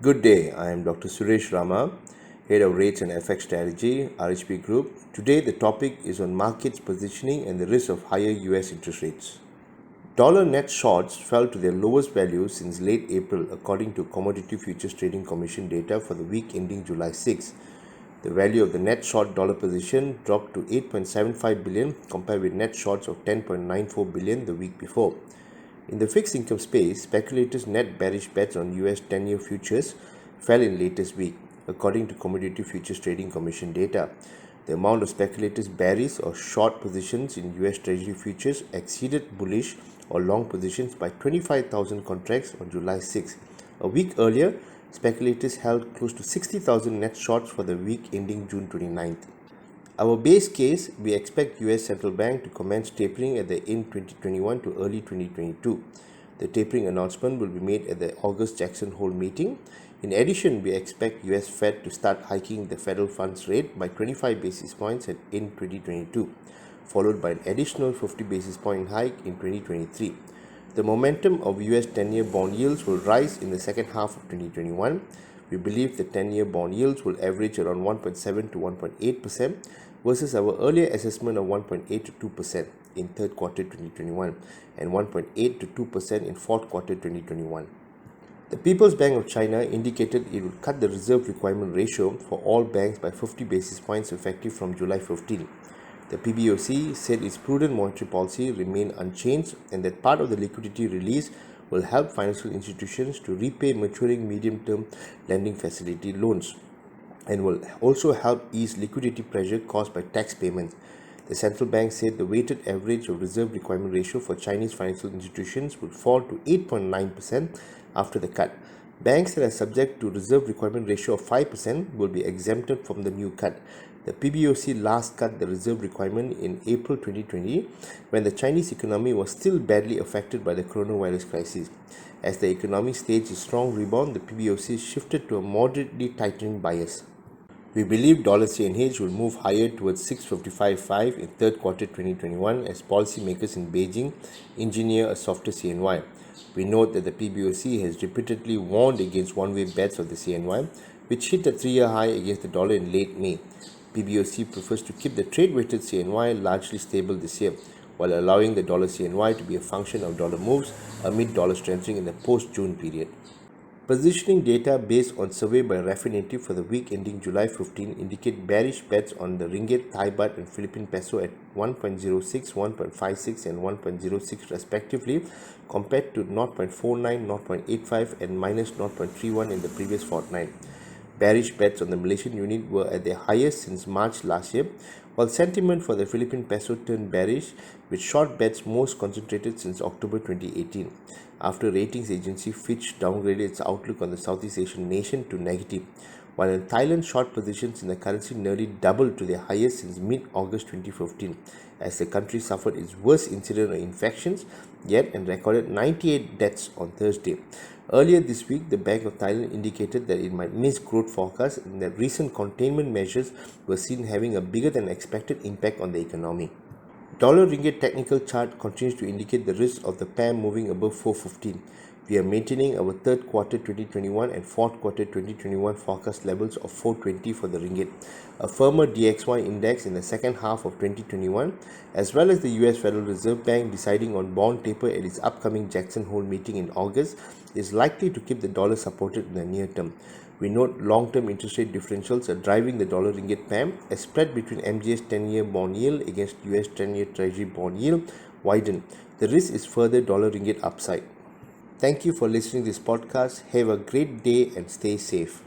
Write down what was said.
Good day, I am Dr.Suresh Rama, Head of Rates and FX Strategy, RHB Group. Today the topic is on markets positioning and the risk of higher US interest rates. Dollar net shorts fell to their lowest value since late April according to Commodity Futures Trading Commission data for the week ending July 6. The value of the net short dollar position dropped to 8.75 billion compared with net shorts of 10.94 billion the week before. In the fixed income space, speculators' net bearish bets on US 10-year futures fell in latest week, according to Commodity Futures Trading Commission data. The amount of speculators' bearish or short positions in US Treasury futures exceeded bullish or long positions by 25,000 contracts on July 6. A week earlier, speculators held close to 60,000 net shorts for the week ending June 29th. Our base case, we expect US Central Bank to commence tapering at the end 2021 to early 2022. The tapering announcement will be made at the August Jackson Hole meeting. In addition, we expect US Fed to start hiking the federal funds rate by 25 basis points at end 2022, followed by an additional 50 basis point hike in 2023. The momentum of US 10-year bond yields will rise in the second half of 2021. We believe the 10-year bond yields will average around 1.7 to 1.8% versus our earlier assessment of 1.8 to 2% in third quarter 2021 and 1.8 to 2% in fourth quarter 2021. The People's Bank of China indicated it would cut the reserve requirement ratio for all banks by 50 basis points effective from July 15. The PBOC said its prudent monetary policy remained unchanged and that part of the liquidity release will help financial institutions to repay maturing medium-term lending facility loans and will also help ease liquidity pressure caused by tax payments. The central bank said the weighted average of reserve requirement ratio for Chinese financial institutions would fall to 8.9% after the cut. Banks that are subject to reserve requirement ratio of 5% will be exempted from the new cut. The PBOC last cut the reserve requirement in April 2020 when the Chinese economy was still badly affected by the coronavirus crisis. As the economy staged a strong rebound, the PBOC shifted to a moderately tightening bias. We believe $CNH will move higher towards 655.5 in third quarter 2021 as policymakers in Beijing engineer a softer CNY. We note that the PBOC has repeatedly warned against one-way bets of the CNY, which hit a 3-year high against the dollar in late May. PBOC prefers to keep the trade-weighted CNY largely stable this year, while allowing the $CNY to be a function of dollar moves amid dollar strengthening in the post-June period. Positioning data based on survey by Refinitiv for the week ending July 15 indicate bearish bets on the ringgit, Thai baht and Philippine peso at 1.06, 1.56 and 1.06 respectively compared to 0.49, 0.85 and minus 0.31 in the previous fortnight. Bearish bets on the Malaysian unit were at their highest since March last year, while sentiment for the Philippine peso turned bearish, with short bets most concentrated since October 2018, after ratings agency Fitch downgraded its outlook on the Southeast Asian nation to negative, while in Thailand short positions in the currency nearly doubled to their highest since mid-August 2015, as the country suffered its worst incident of infections yet and recorded 98 deaths on Thursday. Earlier this week, the Bank of Thailand indicated that it might miss growth forecasts and that recent containment measures were seen having a bigger than expected impact on the economy. Dollar ringgit technical chart continues to indicate the risk of the pair moving above 415. We are maintaining our third quarter 2021 and fourth quarter 2021 forecast levels of 420 for the ringgit. A firmer DXY index in the second half of 2021, as well as the US Federal Reserve Bank deciding on bond taper at its upcoming Jackson Hole meeting in August, is likely to keep the dollar supported in the near term. We note long-term interest rate differentials are driving the dollar ringgit pair as spread between MGS 10-year bond yield against US 10-year Treasury bond yield widen. The risk is further dollar ringgit upside. Thank you for listening to this podcast. Have a great day and stay safe.